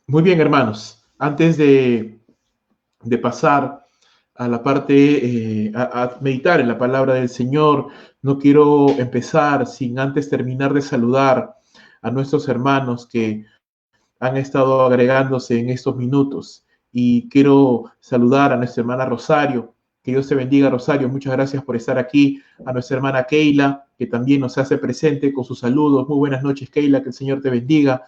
Muy bien, hermanos. Antes de pasar a la parte, a meditar en la palabra del Señor, no quiero empezar sin antes terminar de saludar a nuestros hermanos que han estado agregándose en estos minutos. Y quiero saludar a nuestra hermana Rosario. Que Dios te bendiga, Rosario. Muchas gracias por estar aquí. A nuestra hermana Keila, que también nos hace presente con sus saludos. Muy buenas noches, Keila. Que el Señor te bendiga.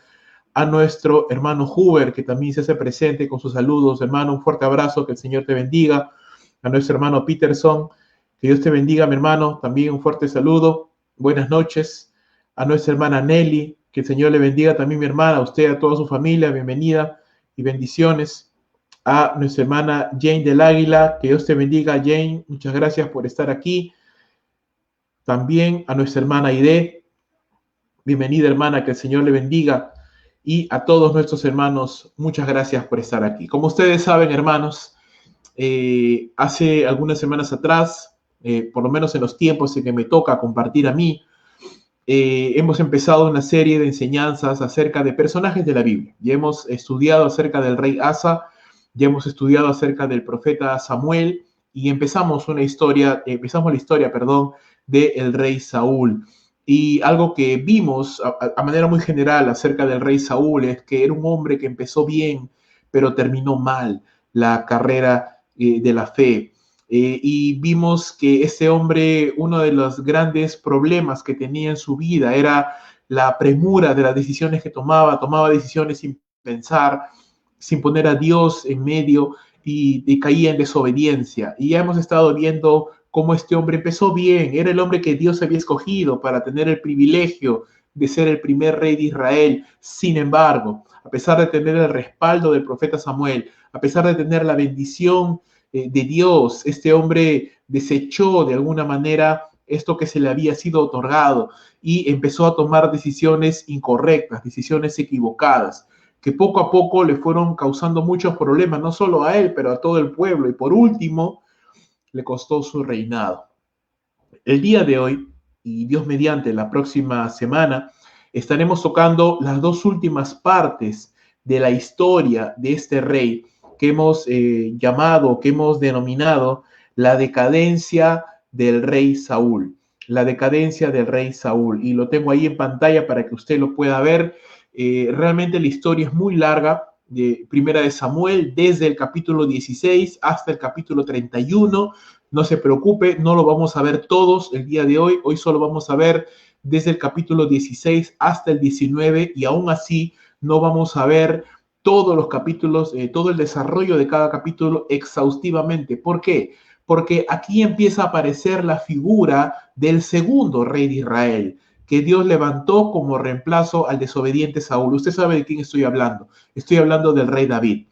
A nuestro hermano Huber, que también se hace presente con sus saludos. Hermano, un fuerte abrazo, que el Señor te bendiga. A nuestro hermano Peterson, que Dios te bendiga, mi hermano, también un fuerte saludo. Buenas noches. A nuestra hermana Nelly, que el Señor le bendiga también, mi hermana, a usted, a toda su familia, bienvenida y bendiciones. A nuestra hermana Jane del Águila, que Dios te bendiga, Jane, muchas gracias por estar aquí. También a nuestra hermana Aide, bienvenida, hermana, que el Señor le bendiga. Y a todos nuestros hermanos, muchas gracias por estar aquí. Como ustedes saben, hermanos, hace algunas semanas atrás, por lo menos en los tiempos en que me toca compartir a mí, hemos empezado una serie de enseñanzas acerca de personajes de la Biblia. Ya hemos estudiado acerca del rey Asa, ya hemos estudiado acerca del profeta Samuel y empezamos la historia, perdón, del rey Saúl. Y algo que vimos a manera muy general acerca del rey Saúl es que era un hombre que empezó bien, pero terminó mal la carrera de la fe. Y vimos que ese hombre, uno de los grandes problemas que tenía en su vida era la premura de las decisiones que tomaba decisiones sin pensar, sin poner a Dios en medio y caía en desobediencia. Y ya hemos estado viendo cómo este hombre empezó bien, era el hombre que Dios había escogido para tener el privilegio de ser el primer rey de Israel. Sin embargo, a pesar de tener el respaldo del profeta Samuel, a pesar de tener la bendición de Dios, este hombre desechó de alguna manera esto que se le había sido otorgado y empezó a tomar decisiones incorrectas, decisiones equivocadas, que poco a poco le fueron causando muchos problemas, no solo a él, pero a todo el pueblo. Y por último, le costó su reinado. El día de hoy, y Dios mediante la próxima semana, estaremos tocando las dos últimas partes de la historia de este rey que hemos llamado, que hemos denominado la decadencia del rey Saúl. La decadencia del rey Saúl. Y lo tengo ahí en pantalla para que usted lo pueda ver. Realmente la historia es muy larga, de Primera de Samuel, desde el capítulo 16 hasta el capítulo 31. No se preocupe, no lo vamos a ver todos el día de hoy. Hoy solo vamos a ver desde el capítulo 16 hasta el 19 y aún así no vamos a ver todos los capítulos, todo el desarrollo de cada capítulo exhaustivamente. ¿Por qué? Porque aquí empieza a aparecer la figura del segundo rey de Israel, que Dios levantó como reemplazo al desobediente Saúl. Usted sabe de quién estoy hablando. Estoy hablando del rey David,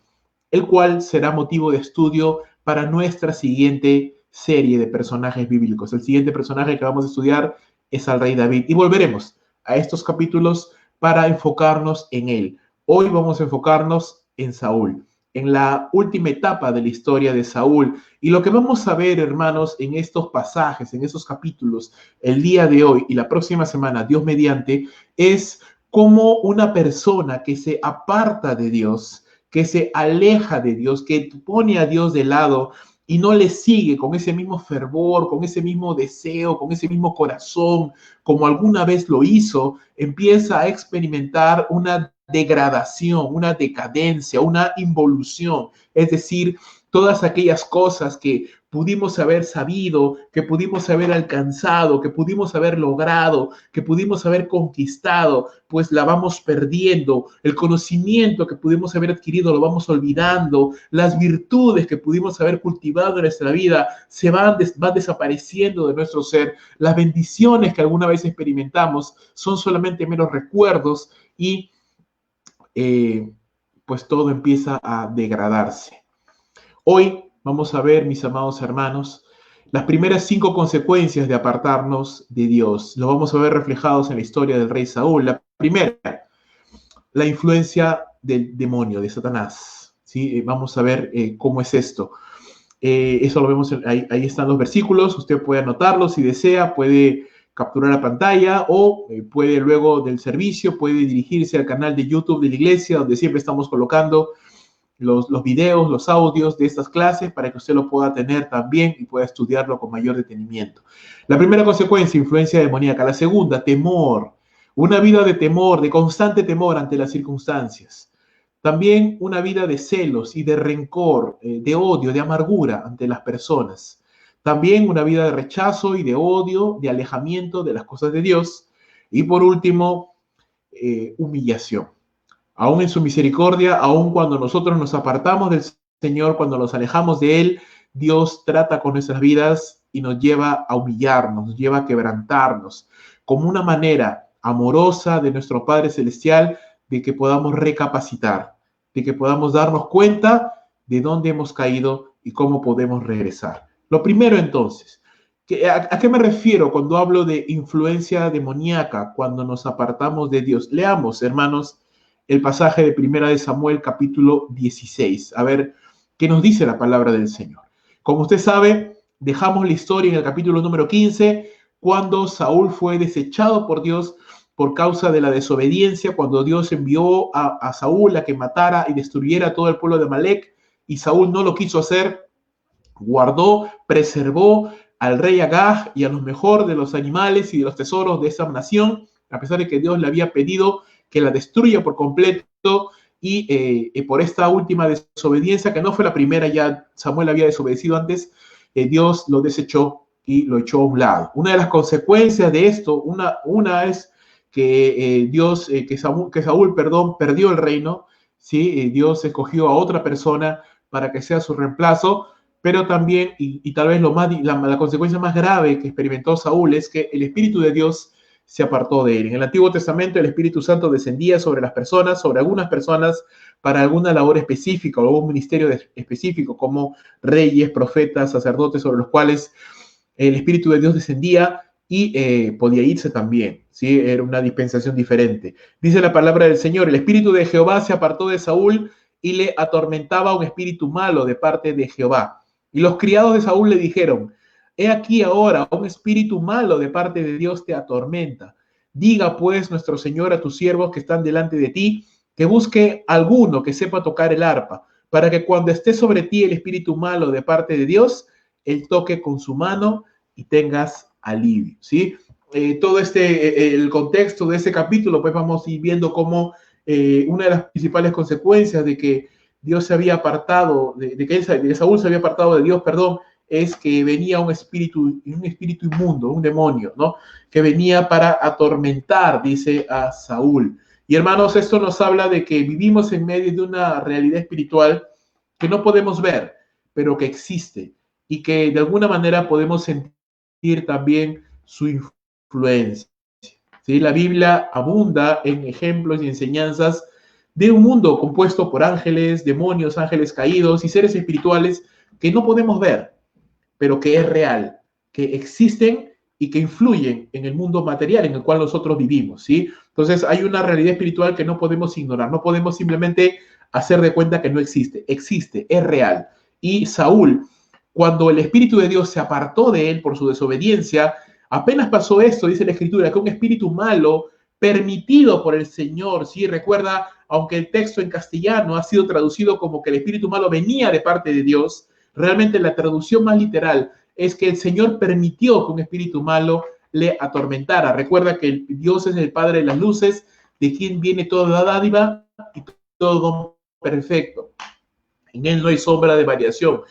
el cual será motivo de estudio para nuestra siguiente serie de personajes bíblicos. El siguiente personaje que vamos a estudiar es al rey David y volveremos a estos capítulos para enfocarnos en él. Hoy vamos a enfocarnos en Saúl, en la última etapa de la historia de Saúl. Y lo que vamos a ver, hermanos, en estos pasajes, en estos capítulos, el día de hoy y la próxima semana, Dios mediante, es cómo una persona que se aparta de Dios, que se aleja de Dios, que pone a Dios de lado y no le sigue con ese mismo fervor, con ese mismo deseo, con ese mismo corazón, como alguna vez lo hizo, empieza a experimentar una degradación, una decadencia, una involución. Es decir, todas aquellas cosas que pudimos haber sabido, que pudimos haber alcanzado, que pudimos haber logrado, que pudimos haber conquistado, pues la vamos perdiendo. El conocimiento que pudimos haber adquirido lo vamos olvidando. Las virtudes que pudimos haber cultivado en nuestra vida van desapareciendo de nuestro ser. Las bendiciones que alguna vez experimentamos son solamente meros recuerdos y pues todo empieza a degradarse. Hoy vamos a ver, mis amados hermanos, las primeras 5 consecuencias de apartarnos de Dios. Lo vamos a ver reflejados en la historia del rey Saúl. La primera, la influencia del demonio, de Satanás. ¿Sí? Vamos a ver cómo es esto. Eso lo vemos, ahí están los versículos, usted puede anotarlos si desea, puede capturar la pantalla o puede luego del servicio, puede dirigirse al canal de YouTube de la iglesia, donde siempre estamos colocando los videos, los audios de estas clases para que usted lo pueda tener también y pueda estudiarlo con mayor detenimiento. La primera consecuencia, influencia demoníaca. La segunda, temor. Una vida de temor, de constante temor ante las circunstancias. También una vida de celos y de rencor, de odio, de amargura ante las personas. También una vida de rechazo y de odio, de alejamiento de las cosas de Dios. Y por último, humillación. Aún en su misericordia, aún cuando nosotros nos apartamos del Señor, cuando nos alejamos de Él, Dios trata con nuestras vidas y nos lleva a humillarnos, nos lleva a quebrantarnos, como una manera amorosa de nuestro Padre Celestial de que podamos recapacitar, de que podamos darnos cuenta de dónde hemos caído y cómo podemos regresar. Lo primero entonces, ¿a qué me refiero cuando hablo de influencia demoníaca, cuando nos apartamos de Dios? Leamos, hermanos, el pasaje de Primera de Samuel, capítulo 16. A ver, ¿qué nos dice la palabra del Señor? Como usted sabe, dejamos la historia en el capítulo número 15, cuando Saúl fue desechado por Dios por causa de la desobediencia, cuando Dios envió a Saúl a que matara y destruyera todo el pueblo de Amalek, y Saúl no lo quiso hacer, guardó, preservó al rey Agag y a los mejor de los animales y de los tesoros de esa nación, a pesar de que Dios le había pedido que la destruya por completo, y por esta última desobediencia, que no fue la primera, ya Samuel había desobedecido antes, Dios lo desechó y lo echó a un lado. Una de las consecuencias de esto, una es que Saúl, perdió el reino, ¿sí? Dios escogió a otra persona para que sea su reemplazo, pero también, y tal vez la consecuencia más grave que experimentó Saúl es que el Espíritu de Dios se apartó de él. En el Antiguo Testamento el Espíritu Santo descendía sobre las personas, sobre algunas personas, para alguna labor específica o algún ministerio específico, como reyes, profetas, sacerdotes, sobre los cuales el Espíritu de Dios descendía y podía irse también, ¿sí? Era una dispensación diferente. Dice la palabra del Señor: el Espíritu de Jehová se apartó de Saúl y le atormentaba un espíritu malo de parte de Jehová. Y los criados de Saúl le dijeron: he aquí ahora un espíritu malo de parte de Dios te atormenta. Diga pues nuestro Señor a tus siervos que están delante de ti, que busque alguno que sepa tocar el arpa, para que cuando esté sobre ti el espíritu malo de parte de Dios, él toque con su mano y tengas alivio, ¿sí? Todo el contexto de ese capítulo, pues vamos a ir viendo cómo una de las principales consecuencias de que Dios se había apartado, de Saúl se había apartado de Dios, perdón, es que venía un espíritu inmundo, un demonio, ¿no? Que venía para atormentar, dice, a Saúl. Y hermanos, esto nos habla de que vivimos en medio de una realidad espiritual que no podemos ver, pero que existe y que de alguna manera podemos sentir también su influencia, ¿sí? La Biblia abunda en ejemplos y enseñanzas de un mundo compuesto por ángeles, demonios, ángeles caídos y seres espirituales que no podemos ver, pero que es real, que existen y que influyen en el mundo material en el cual nosotros vivimos, ¿sí? Entonces hay una realidad espiritual que no podemos ignorar, no podemos simplemente hacer de cuenta que no existe, existe, es real. Y Saúl, cuando el Espíritu de Dios se apartó de él por su desobediencia, apenas pasó esto, dice la Escritura, que un espíritu malo permitido por el Señor, ¿sí? Recuerda, aunque el texto en castellano ha sido traducido como que el espíritu malo venía de parte de Dios, realmente la traducción más literal es que el Señor permitió que un espíritu malo le atormentara. Recuerda que Dios es el Padre de las luces, de quien viene toda dádiva y todo don perfecto. En Él no hay sombra de variación.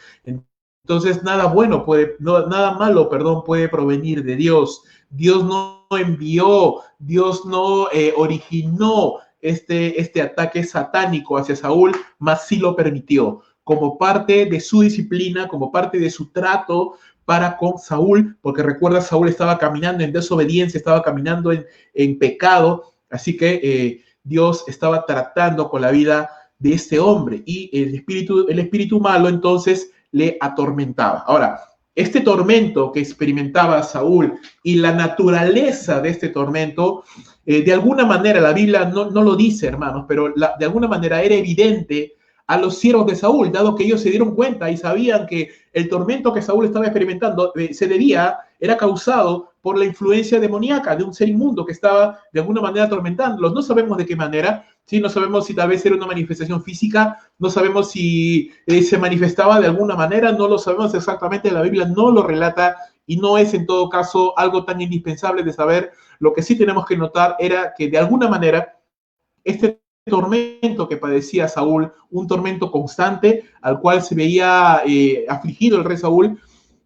Entonces, nada malo, puede provenir de Dios. Dios no envió, Dios no originó este ataque satánico hacia Saúl, mas sí lo permitió como parte de su disciplina, como parte de su trato para con Saúl, porque recuerda, Saúl estaba caminando en desobediencia, estaba caminando en pecado, así que Dios estaba tratando con la vida de este hombre y el espíritu malo entonces le atormentaba. Ahora, este tormento que experimentaba Saúl y la naturaleza de este tormento, de alguna manera, la Biblia no lo dice, hermanos, pero de alguna manera era evidente a los siervos de Saúl, dado que ellos se dieron cuenta y sabían que el tormento que Saúl estaba experimentando era causado por la influencia demoníaca de un ser inmundo que estaba de alguna manera atormentándolos. No sabemos de qué manera, ¿sí? No sabemos si tal vez era una manifestación física, no sabemos si se manifestaba de alguna manera, no lo sabemos exactamente, la Biblia no lo relata y no es en todo caso algo tan indispensable de saber. Lo que sí tenemos que notar era que de alguna manera este tormento que padecía Saúl, un tormento constante al cual se veía afligido el rey Saúl,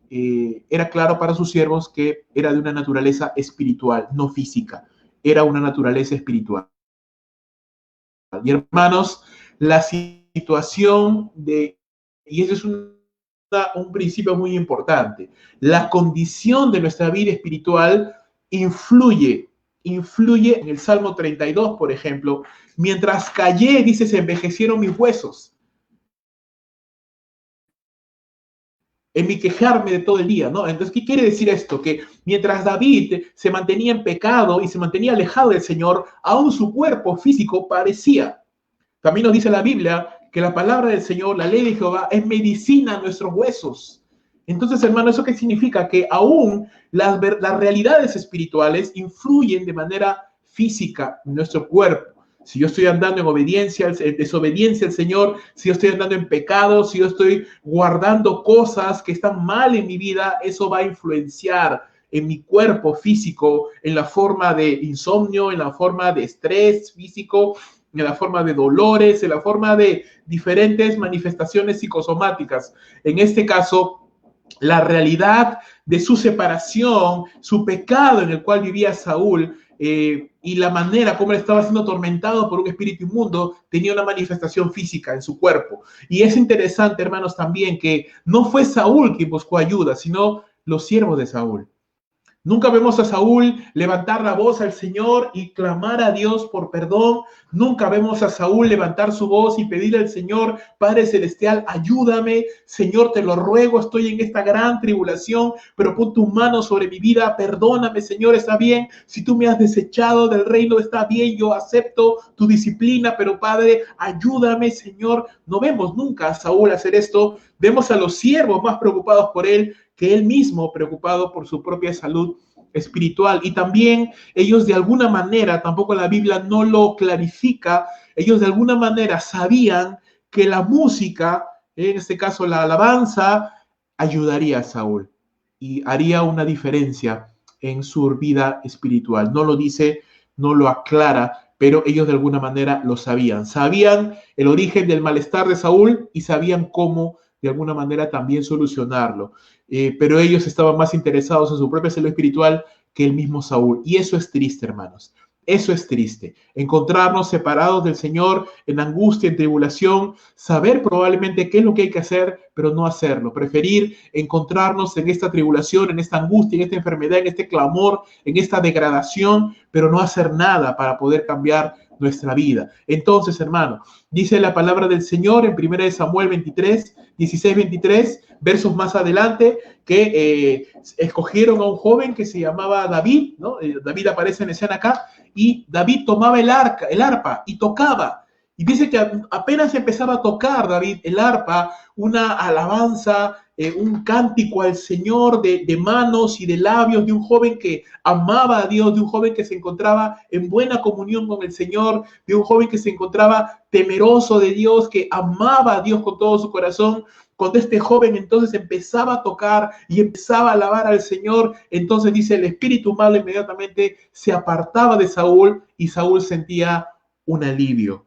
era claro para sus siervos que era de una naturaleza espiritual, no física, era una naturaleza espiritual. Y hermanos, la situación y ese es un principio muy importante, la condición de nuestra vida espiritual influye en el Salmo 32, por ejemplo, mientras callé, dice, se envejecieron mis huesos. En mi quejarme de todo el día, ¿no? Entonces, ¿qué quiere decir esto? Que mientras David se mantenía en pecado y se mantenía alejado del Señor, aún su cuerpo físico parecía. También nos dice la Biblia que la palabra del Señor, la ley de Jehová, es medicina a nuestros huesos. Entonces, hermano, ¿eso qué significa? Que aún las realidades espirituales influyen de manera física en nuestro cuerpo. Si yo estoy andando en obediencia, en desobediencia al Señor, si yo estoy andando en pecado, si yo estoy guardando cosas que están mal en mi vida, eso va a influenciar en mi cuerpo físico, en la forma de insomnio, en la forma de estrés físico, en la forma de dolores, en la forma de diferentes manifestaciones psicosomáticas. En este caso, la realidad de su separación, su pecado en el cual vivía Saúl, y la manera como él estaba siendo atormentado por un espíritu inmundo, tenía una manifestación física en su cuerpo. Y es interesante, hermanos, también que no fue Saúl quien buscó ayuda, sino los siervos de Saúl. Nunca vemos a Saúl levantar la voz al Señor y clamar a Dios por perdón. Nunca vemos a Saúl levantar su voz y pedirle al Señor, Padre Celestial, ayúdame, Señor, te lo ruego, estoy en esta gran tribulación, pero pon tu mano sobre mi vida, perdóname, Señor, está bien. Si tú me has desechado del reino, está bien, yo acepto tu disciplina, pero Padre, ayúdame, Señor. No vemos nunca a Saúl hacer esto. Vemos a los siervos más preocupados por él que él mismo, preocupado por su propia salud espiritual. Y también ellos de alguna manera, tampoco la Biblia no lo clarifica, ellos de alguna manera sabían que la música, en este caso la alabanza, ayudaría a Saúl y haría una diferencia en su vida espiritual. No lo dice, no lo aclara, pero ellos de alguna manera lo sabían. Sabían el origen del malestar de Saúl y sabían cómo de alguna manera también solucionarlo. Pero ellos estaban más interesados en su propia salud espiritual que el mismo Saúl. Y eso es triste, hermanos. Eso es triste. Encontrarnos separados del Señor en angustia, en tribulación, saber probablemente qué es lo que hay que hacer, pero no hacerlo. Preferir encontrarnos en esta tribulación, en esta angustia, en esta enfermedad, en este clamor, en esta degradación, pero no hacer nada para poder cambiar nuestra vida. Entonces, hermano, dice la palabra del Señor en 1 Samuel 23, 16, 23, versos más adelante, que escogieron a un joven que se llamaba David, ¿no? David aparece en escena acá, y David tomaba el arpa y tocaba. Y dice que apenas empezaba a tocar David el arpa, una alabanza, un cántico al Señor de manos y de labios de un joven que amaba a Dios, de un joven que se encontraba en buena comunión con el Señor, de un joven que se encontraba temeroso de Dios, que amaba a Dios con todo su corazón. Cuando este joven entonces empezaba a tocar y empezaba a alabar al Señor, entonces dice, el espíritu malo inmediatamente se apartaba de Saúl y Saúl sentía un alivio.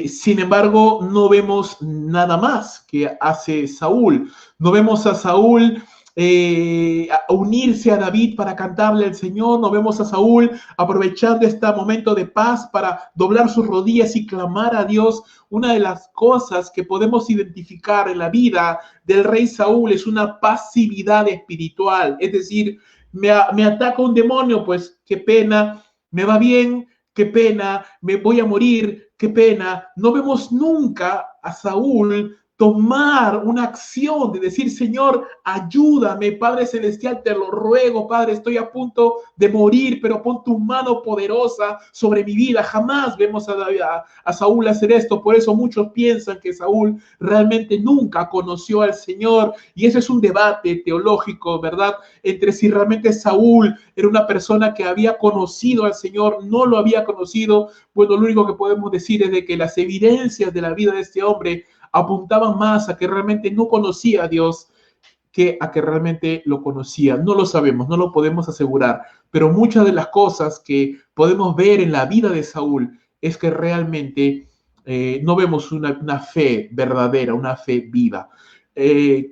Sin embargo, no vemos nada más que hace Saúl. No vemos a Saúl a unirse a David para cantarle al Señor. No vemos a Saúl aprovechando este momento de paz para doblar sus rodillas y clamar a Dios. Una de las cosas que podemos identificar en la vida del rey Saúl es una pasividad espiritual. Es decir, me ataca un demonio, pues qué pena, me va bien, qué pena, me voy a morir, qué pena. No vemos nunca a Saúl tomar una acción de decir, Señor, ayúdame, Padre Celestial, te lo ruego, Padre, estoy a punto de morir, pero pon tu mano poderosa sobre mi vida. Jamás vemos a Saúl hacer esto, por eso muchos piensan que Saúl realmente nunca conoció al Señor, y ese es un debate teológico, ¿verdad?, entre si realmente Saúl era una persona que había conocido al Señor, no lo había conocido. Bueno, lo único que podemos decir es de que las evidencias de la vida de este hombre apuntaban más a que realmente no conocía a Dios que a que realmente lo conocía. No lo sabemos, no lo podemos asegurar, pero muchas de las cosas que podemos ver en la vida de Saúl es que realmente no vemos una fe verdadera, una fe viva.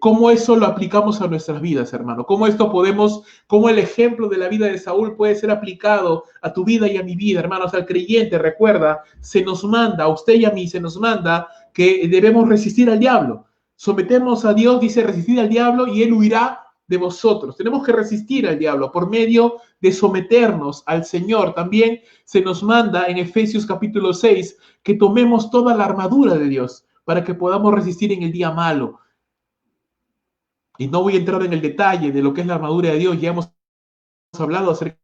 ¿Cómo eso lo aplicamos a nuestras vidas, hermano? ¿Cómo el ejemplo de la vida de Saúl puede ser aplicado a tu vida y a mi vida, hermanos? Al creyente, recuerda, se nos manda, a usted y a mí se nos manda que debemos resistir al diablo. Someternos a Dios, dice, resistir al diablo y él huirá de vosotros. Tenemos que resistir al diablo por medio de someternos al Señor. También se nos manda en Efesios capítulo 6 que tomemos toda la armadura de Dios para que podamos resistir en el día malo. Y no voy a entrar en el detalle de lo que es la armadura de Dios, ya hemos hablado acerca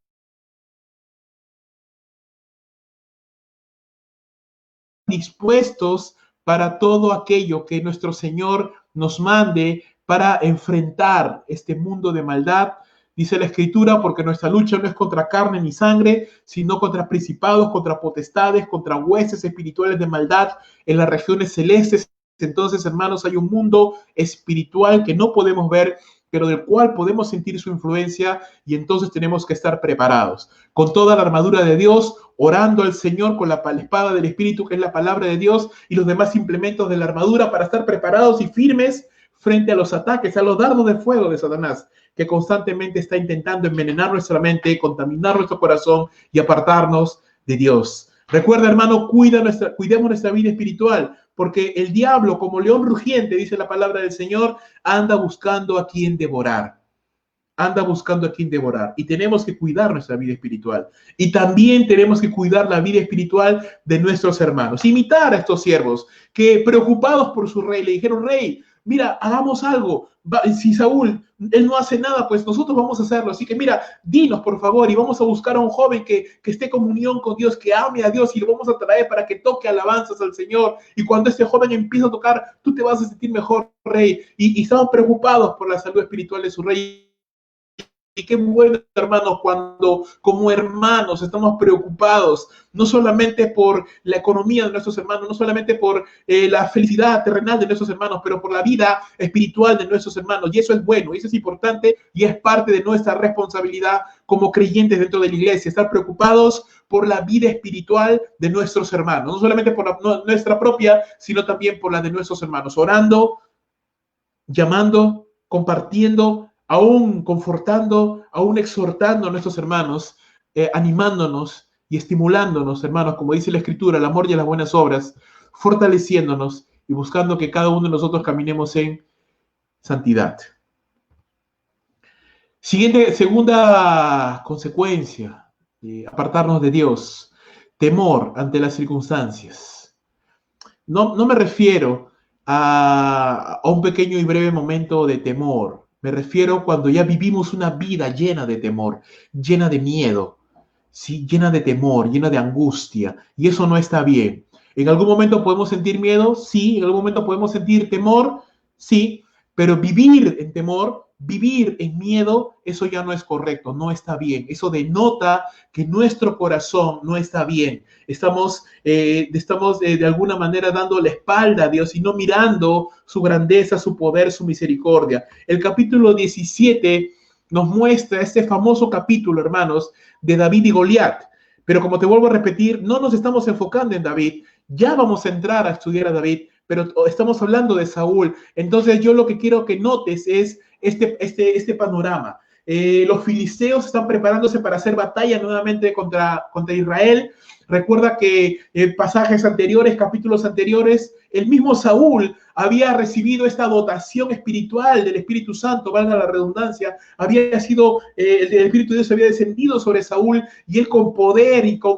de dispuestos para todo aquello que nuestro Señor nos mande para enfrentar este mundo de maldad. Dice la Escritura, porque nuestra lucha no es contra carne ni sangre, sino contra principados, contra potestades, contra huestes espirituales de maldad en las regiones celestes. Entonces, hermanos, hay un mundo espiritual que no podemos ver, pero del cual podemos sentir su influencia, y entonces tenemos que estar preparados con toda la armadura de Dios, orando al Señor con la espada del Espíritu, que es la palabra de Dios, y los demás implementos de la armadura para estar preparados y firmes frente a los ataques, a los dardos de fuego de Satanás, que constantemente está intentando envenenar nuestra mente, contaminar nuestro corazón y apartarnos de Dios. Recuerda, hermano, cuidemos nuestra vida espiritual, porque el diablo, como león rugiente, dice la palabra del Señor, anda buscando a quien devorar. Anda buscando a quien devorar. Y tenemos que cuidar nuestra vida espiritual. Y también tenemos que cuidar la vida espiritual de nuestros hermanos. Imitar a estos siervos que, preocupados por su rey, le dijeron, rey, mira, hagamos algo. Si Saúl, él no hace nada, pues nosotros vamos a hacerlo. Así que mira, dinos por favor y vamos a buscar a un joven que esté en comunión con Dios, que ame a Dios, y lo vamos a traer para que toque alabanzas al Señor. Y cuando este joven empiece a tocar, tú te vas a sentir mejor, rey. Y estaban preocupados por la salud espiritual de su rey. Y qué bueno, hermanos, cuando como hermanos estamos preocupados, no solamente por la economía de nuestros hermanos, no solamente por la felicidad terrenal de nuestros hermanos, pero por la vida espiritual de nuestros hermanos. Y eso es bueno, y eso es importante, y es parte de nuestra responsabilidad como creyentes dentro de la iglesia, estar preocupados por la vida espiritual de nuestros hermanos, no solamente por nuestra propia, sino también por la de nuestros hermanos, orando, llamando, compartiendo, aún confortando, aún exhortando a nuestros hermanos, animándonos y estimulándonos, hermanos, como dice la Escritura, el amor y las buenas obras, fortaleciéndonos y buscando que cada uno de nosotros caminemos en santidad. Segunda consecuencia, apartarnos de Dios, temor ante las circunstancias. No me refiero a un pequeño y breve momento de temor. Me refiero cuando ya vivimos una vida llena de temor, llena de miedo, ¿sí? Llena de temor, llena de angustia. Y eso no está bien. ¿En algún momento podemos sentir miedo? Sí. ¿En algún momento podemos sentir temor? Sí. Pero vivir en temor, vivir en miedo, eso ya no es correcto, no está bien. Eso denota que nuestro corazón no está bien. Estamos de alguna manera dando la espalda a Dios y no mirando su grandeza, su poder, su misericordia. El capítulo 17 nos muestra este famoso capítulo, hermanos, de David y Goliat. Pero como te vuelvo a repetir, no nos estamos enfocando en David. Ya vamos a entrar a estudiar a David, pero estamos hablando de Saúl. Entonces yo lo que quiero que notes es este panorama. Los filisteos están preparándose para hacer batalla nuevamente contra Israel. Recuerda que en pasajes anteriores, capítulos anteriores, el mismo Saúl había recibido esta dotación espiritual del Espíritu Santo, valga la redundancia, había sido, el Espíritu de Dios había descendido sobre Saúl y él con poder y con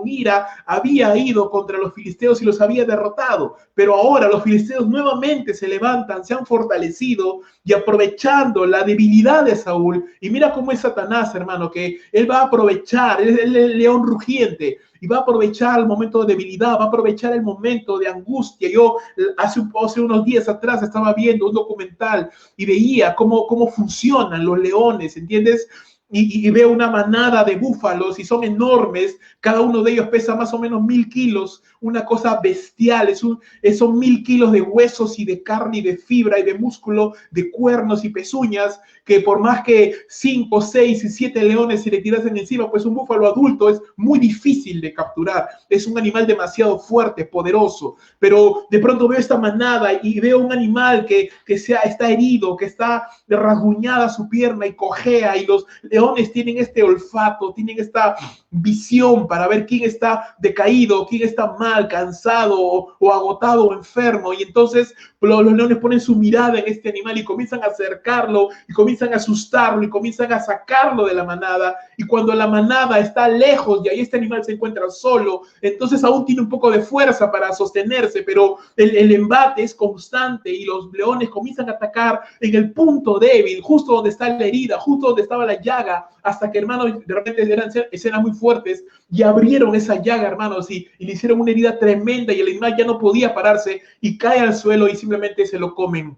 ira había ido contra los filisteos y los había derrotado. Pero ahora los filisteos nuevamente se levantan, se han fortalecido y aprovechando la debilidad de Saúl, y mira cómo es Satanás, hermano, que él va a aprovechar, él es el león rugiente, y va a aprovechar el momento de debilidad, va a aprovechar el momento de angustia. Yo hace unos días atrás estaba viendo un documental y veía cómo funcionan los leones, ¿entiendes? Y veo una manada de búfalos y son enormes, cada uno de ellos pesa más o menos 1000 kilos, una cosa bestial, son 1000 kilos de huesos y de carne y de fibra y de músculo, de cuernos y pezuñas, que por más que 5, 6 y 7 leones se le tirasen encima, pues un búfalo adulto es muy difícil de capturar, es un animal demasiado fuerte, poderoso, pero de pronto veo esta manada y veo un animal que está herido, que está rasguñada su pierna y cojea, y los leones tienen este olfato, tienen esta visión para ver quién está decaído, quién está mal, cansado o agotado o enfermo, y entonces los leones ponen su mirada en este animal y comienzan a acercarlo y comienzan a asustarlo y comienzan a sacarlo de la manada, y cuando la manada está lejos y ahí este animal se encuentra solo, entonces aún tiene un poco de fuerza para sostenerse, pero el embate es constante y los leones comienzan a atacar en el punto débil, justo donde está la herida, justo donde estaba la llaga, hasta que, hermanos, de repente eran escenas muy fuertes y abrieron esa llaga, hermanos, y le hicieron una herida tremenda y el animal ya no podía pararse y cae al suelo y simplemente se lo comen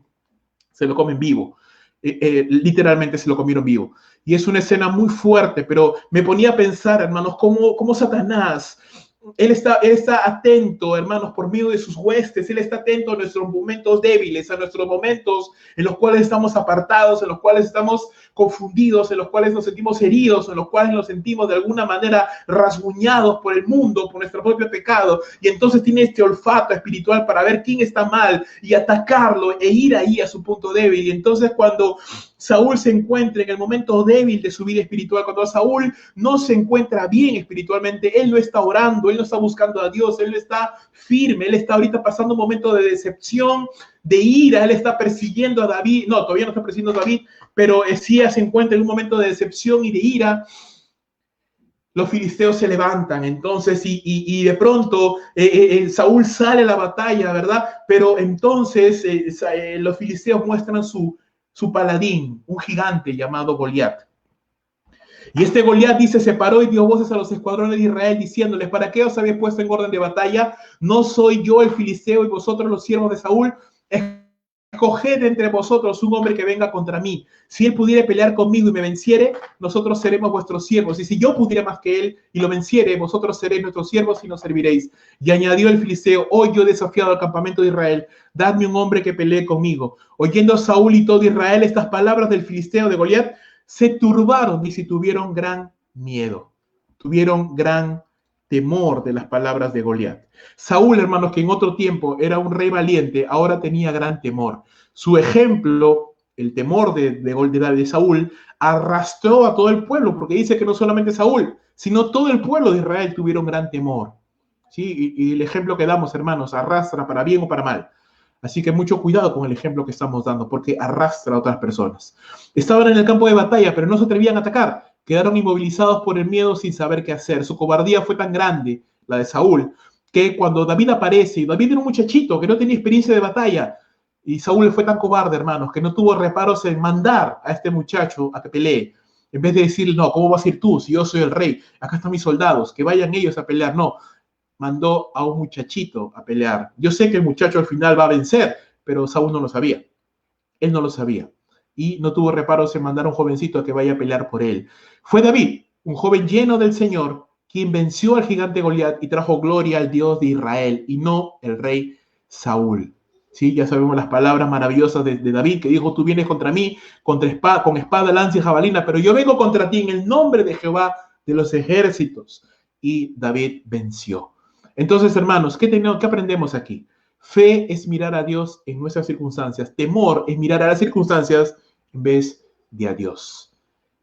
vivo. Literalmente se lo comieron vivo. Y es una escena muy fuerte, pero me ponía a pensar, hermanos, cómo Satanás, él está atento, hermanos, por medio de sus huestes. Él está atento a nuestros momentos débiles, a nuestros momentos en los cuales estamos apartados, en los cuales estamos confundidos, en los cuales nos sentimos heridos, en los cuales nos sentimos de alguna manera rasguñados por el mundo, por nuestro propio pecado. Y entonces tiene este olfato espiritual para ver quién está mal y atacarlo e ir ahí a su punto débil. Y entonces cuando Saúl se encuentra en el momento débil de su vida espiritual, cuando Saúl no se encuentra bien espiritualmente, él no está orando, él no está buscando a Dios, él no está firme, él está ahorita pasando un momento de decepción, de ira, él está persiguiendo a David, no, todavía no está persiguiendo a David, pero sí se encuentra en un momento de decepción y de ira. Los filisteos se levantan, entonces, y de pronto Saúl sale a la batalla, ¿verdad? Pero entonces los filisteos muestran su paladín, un gigante llamado Goliat. Y este Goliat dice, se paró y dio voces a los escuadrones de Israel diciéndoles, ¿para qué os habéis puesto en orden de batalla? ¿No soy yo el filisteo y vosotros los siervos de Saúl? Escoged entre vosotros un hombre que venga contra mí. Si él pudiera pelear conmigo y me venciere, nosotros seremos vuestros siervos. Y si yo pudiera más que él y lo venciere, vosotros seréis nuestros siervos y nos serviréis. Y añadió el filisteo, hoy yo he desafiado al campamento de Israel, dadme un hombre que pelee conmigo. Oyendo Saúl y todo Israel estas palabras del filisteo de Goliat, se turbaron y se tuvieron gran miedo. Tuvieron gran temor de las palabras de Goliat. Saúl, hermanos, que en otro tiempo era un rey valiente, ahora tenía gran temor. Su ejemplo, el temor de Saúl, arrastró a todo el pueblo, porque dice que no solamente Saúl, sino todo el pueblo de Israel tuvieron gran temor. ¿Sí? Y el ejemplo que damos, hermanos, arrastra para bien o para mal. Así que mucho cuidado con el ejemplo que estamos dando, porque arrastra a otras personas. Estaban en el campo de batalla, pero no se atrevían a atacar. Quedaron inmovilizados por el miedo sin saber qué hacer. Su cobardía fue tan grande, la de Saúl, que cuando David aparece, y David era un muchachito que no tenía experiencia de batalla, y Saúl fue tan cobarde, hermanos, que no tuvo reparos en mandar a este muchacho a que pelee. En vez de decirle, no, ¿cómo vas a ir tú si yo soy el rey? Acá están mis soldados, que vayan ellos a pelear. No, mandó a un muchachito a pelear. Yo sé que el muchacho al final va a vencer, pero Saúl no lo sabía. Él no lo sabía. Y no tuvo reparos en mandar a un jovencito a que vaya a pelear por él. Fue David, un joven lleno del Señor, quien venció al gigante Goliat y trajo gloria al Dios de Israel, y no el rey Saúl. ¿Sí? Ya sabemos las palabras maravillosas de David, que dijo, tú vienes contra mí con espada, lanza y jabalina, pero yo vengo contra ti en el nombre de Jehová de los ejércitos. Y David venció. Entonces, hermanos, ¿qué aprendemos aquí? Fe es mirar a Dios en nuestras circunstancias. Temor es mirar a las circunstancias en vez de a Dios.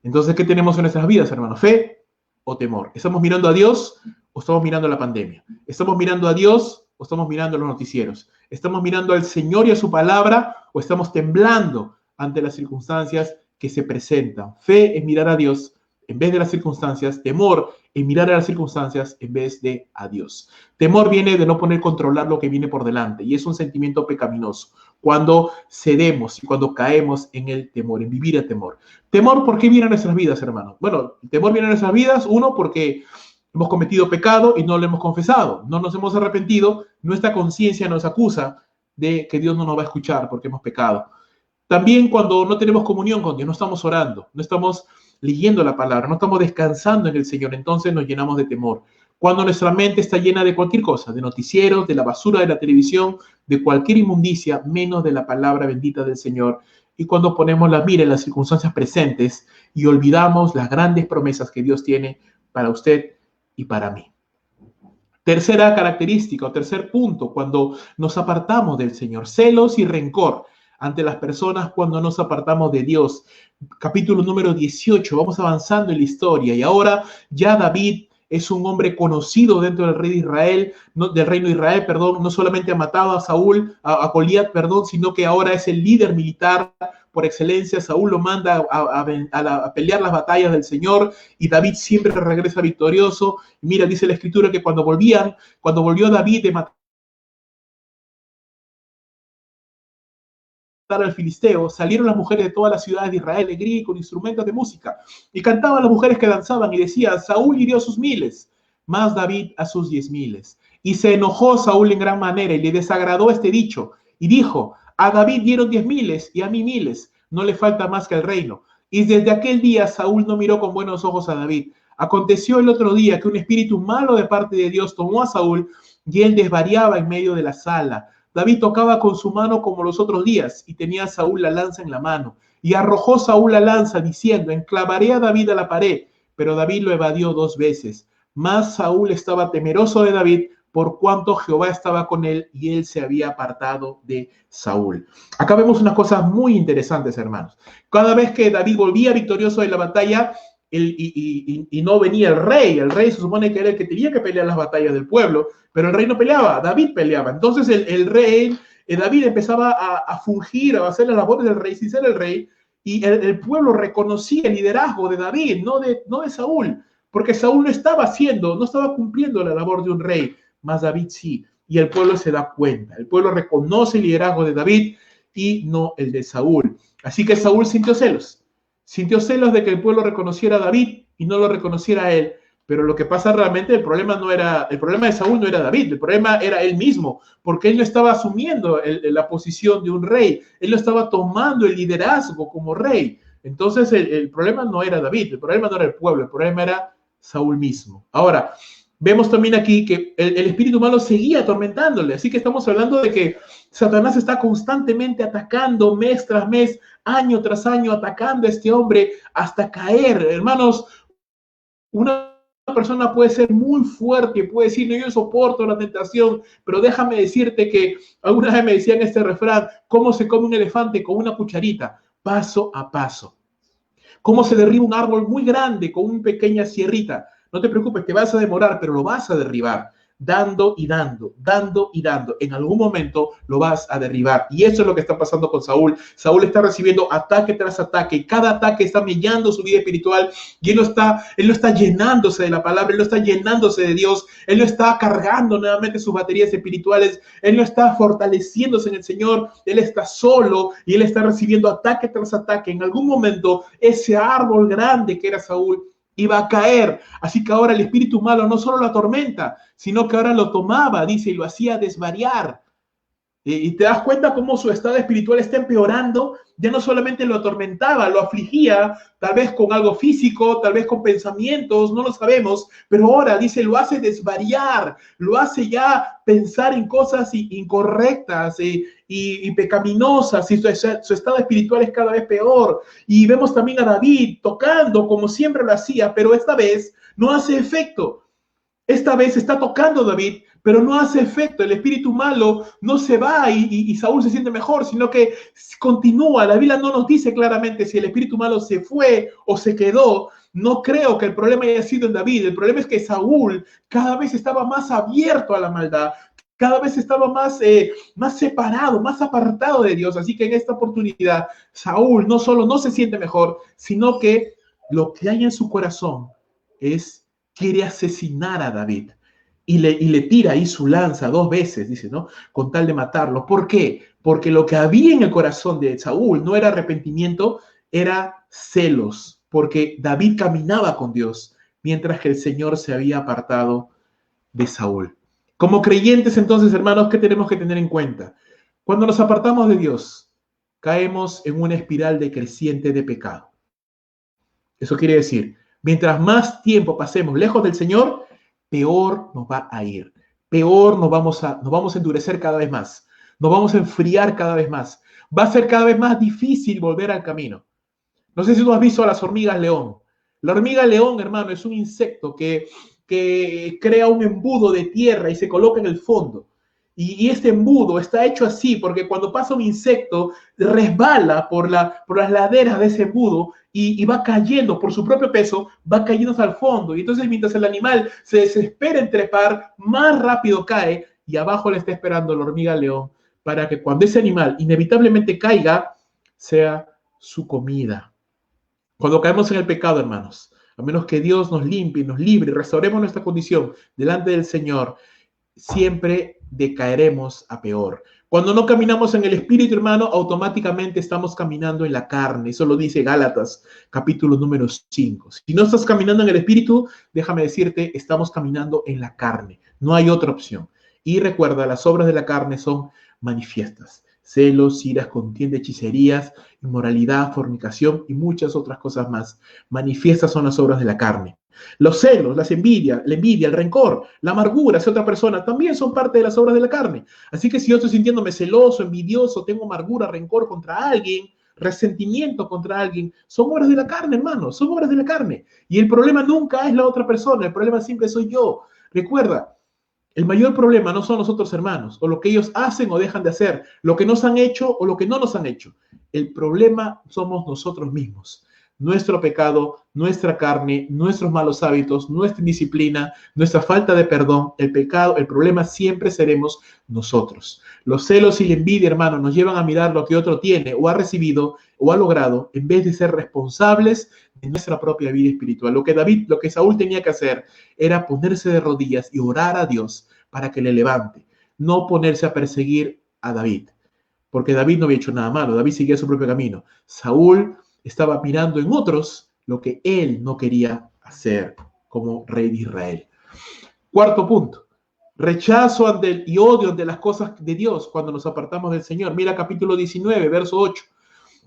Entonces, ¿qué tenemos en nuestras vidas, hermanos? ¿Fe o temor? ¿Estamos mirando a Dios o estamos mirando la pandemia? ¿Estamos mirando a Dios o estamos mirando los noticieros? ¿Estamos mirando al Señor y a su palabra o estamos temblando ante las circunstancias que se presentan? Fe es mirar a Dios en vez de las circunstancias, temor en mirar a las circunstancias en vez de a Dios. Temor viene de no poder controlar lo que viene por delante y es un sentimiento pecaminoso cuando cedemos y cuando caemos en el temor, en vivir el temor. ¿Temor por qué viene a nuestras vidas, hermanos? Bueno, el temor viene a nuestras vidas, uno, porque hemos cometido pecado y no lo hemos confesado, no nos hemos arrepentido, nuestra conciencia nos acusa de que Dios no nos va a escuchar porque hemos pecado. También cuando no tenemos comunión con Dios, no estamos orando, no estamos leyendo la palabra, no estamos descansando en el Señor, entonces nos llenamos de temor. Cuando nuestra mente está llena de cualquier cosa, de noticieros, de la basura de la televisión, de cualquier inmundicia, menos de la palabra bendita del Señor. Y cuando ponemos la mira en las circunstancias presentes y olvidamos las grandes promesas que Dios tiene para usted y para mí. Tercera característica o tercer punto, cuando nos apartamos del Señor, celos y rencor ante las personas cuando nos apartamos de Dios. Capítulo número 18, vamos avanzando en la historia y ahora ya David es un hombre conocido dentro del rey de Israel, del reino de Israel, perdón, no solamente ha matado a Saúl, a Goliat, perdón, sino que ahora es el líder militar por excelencia. Saúl lo manda a pelear las batallas del Señor y David siempre regresa victorioso. Mira, dice la escritura que cuando volvió David de matar al filisteo, salieron las mujeres de todas las ciudades de Israel, alegría y con instrumentos de música, y cantaban las mujeres que danzaban y decían: Saúl hirió a sus miles, mas David a sus 10,000. Y se enojó Saúl en gran manera y le desagradó este dicho, y dijo: a David dieron 10,000 y a mí 1,000, no le falta más que el reino. Y desde aquel día Saúl no miró con buenos ojos a David. Aconteció el otro día que un espíritu malo de parte de Dios tomó a Saúl y él desvariaba en medio de la sala. David tocaba con su mano como los otros días y tenía a Saúl la lanza en la mano. Y arrojó Saúl la lanza diciendo: enclavaré a David a la pared. Pero David lo evadió 2 veces. Mas Saúl estaba temeroso de David por cuanto Jehová estaba con él y él se había apartado de Saúl. Acá vemos unas cosas muy interesantes, hermanos. Cada vez que David volvía victorioso de la batalla, y no venía el rey se supone que era el que tenía que pelear las batallas del pueblo, pero el rey no peleaba, David peleaba. Entonces el rey, David empezaba a fungir, a hacer las labores del rey sin ser el rey, y el pueblo reconocía el liderazgo de David, no de Saúl, porque Saúl no estaba cumpliendo la labor de un rey, más David sí, y el pueblo se da cuenta, el pueblo reconoce el liderazgo de David y no el de Saúl. Así que Saúl sintió celos de que el pueblo reconociera a David y no lo reconociera a él. Pero lo que pasa realmente, el problema de Saúl no era David, el problema era él mismo, porque él no estaba asumiendo la posición de un rey, él no estaba tomando el liderazgo como rey. Entonces el problema no era David, el problema no era el pueblo, el problema era Saúl mismo. Ahora, vemos también aquí que el espíritu malo seguía atormentándole, así que estamos hablando de que Satanás está constantemente atacando mes tras mes, año tras año, atacando a este hombre hasta caer. Hermanos, una persona puede ser muy fuerte, puede decir: no, yo soporto la tentación, pero déjame decirte que alguna vez me decían este refrán: ¿cómo se come un elefante? Con una cucharita, paso a paso. ¿Cómo se derriba un árbol muy grande con una pequeña sierrita? No te preocupes, te vas a demorar, pero lo vas a derribar. Dando y dando, dando y dando. En algún momento lo vas a derribar. Y eso es lo que está pasando con Saúl. Saúl está recibiendo ataque tras ataque. Y cada ataque está mellando su vida espiritual. Y él no está llenándose de la palabra. Él no está llenándose de Dios. Él no está cargando nuevamente sus baterías espirituales. Él no está fortaleciéndose en el Señor. Él está solo y él está recibiendo ataque tras ataque. En algún momento ese árbol grande que era Saúl iba a caer. Así que ahora el espíritu malo no solo lo atormenta, sino que ahora lo tomaba, dice, y lo hacía desvariar. Y te das cuenta cómo su estado espiritual está empeorando. Ya no solamente lo atormentaba, lo afligía, tal vez con algo físico, tal vez con pensamientos, no lo sabemos, pero ahora, dice, lo hace desvariar, lo hace ya pensar en cosas incorrectas y pecaminosas, y su estado espiritual es cada vez peor. Y vemos también a David tocando como siempre lo hacía, pero esta vez no hace efecto. Esta vez está tocando David, pero no hace efecto. El espíritu malo no se va y Saúl se siente mejor, sino que continúa. La Biblia no nos dice claramente si el espíritu malo se fue o se quedó. No creo que el problema haya sido en David. El problema es que Saúl cada vez estaba más abierto a la maldad, cada vez estaba más separado, más apartado de Dios. Así que en esta oportunidad, Saúl no solo no se siente mejor, sino que lo que hay en su corazón quiere asesinar a David. Y le tira ahí su lanza 2 veces, dice, ¿no? Con tal de matarlo. ¿Por qué? Porque lo que había en el corazón de Saúl no era arrepentimiento, era celos, porque David caminaba con Dios, mientras que el Señor se había apartado de Saúl. Como creyentes, entonces, hermanos, ¿qué tenemos que tener en cuenta? Cuando nos apartamos de Dios, caemos en una espiral decreciente de pecado. Eso quiere decir, mientras más tiempo pasemos lejos del Señor, peor nos va a ir. Peor nos vamos a endurecer cada vez más. Nos vamos a enfriar cada vez más. Va a ser cada vez más difícil volver al camino. No sé si tú has visto a las hormigas león. La hormiga león, hermano, es un insecto que crea un embudo de tierra y se coloca en el fondo. Y este embudo está hecho así porque cuando pasa un insecto, resbala por las laderas de ese embudo y va cayendo por su propio peso, va cayendo hasta el fondo. Y entonces mientras el animal se desespera en trepar, más rápido cae y abajo le está esperando la hormiga león para que cuando ese animal inevitablemente caiga, sea su comida. Cuando caemos en el pecado, hermanos, a menos que Dios nos limpie, nos libre, restauremos nuestra condición delante del Señor, siempre decaeremos a peor. Cuando no caminamos en el Espíritu, hermano, automáticamente estamos caminando en la carne. Eso lo dice Gálatas, capítulo número 5. Si no estás caminando en el Espíritu, déjame decirte, estamos caminando en la carne. No hay otra opción. Y recuerda, las obras de la carne son manifiestas. Celos, iras, contienda, hechicerías, inmoralidad, fornicación y muchas otras cosas más. Manifiestas son las obras de la carne. Los celos, la envidia, el rencor, la amargura hacia otra persona también son parte de las obras de la carne. Así que si yo estoy sintiéndome celoso, envidioso, tengo amargura, rencor contra alguien, resentimiento contra alguien, son obras de la carne, hermano, son obras de la carne. Y el problema nunca es la otra persona, el problema siempre soy yo. Recuerda, el mayor problema no son los otros hermanos, o lo que ellos hacen o dejan de hacer, lo que nos han hecho o lo que no nos han hecho. El problema somos nosotros mismos. Nuestro pecado, nuestra carne, nuestros malos hábitos, nuestra indisciplina, nuestra falta de perdón, el pecado, el problema siempre seremos nosotros. Los celos y la envidia, hermano, nos llevan a mirar lo que otro tiene o ha recibido o ha logrado en vez de ser responsables de nuestra propia vida espiritual. Lo que Saúl tenía que hacer era ponerse de rodillas y orar a Dios para que le levante, no ponerse a perseguir a David, porque David no había hecho nada malo, David seguía su propio camino. Saúl estaba mirando en otros lo que él no quería hacer como rey de Israel. Cuarto punto, rechazo y odio ante las cosas de Dios cuando nos apartamos del Señor. Mira capítulo 19, verso 8.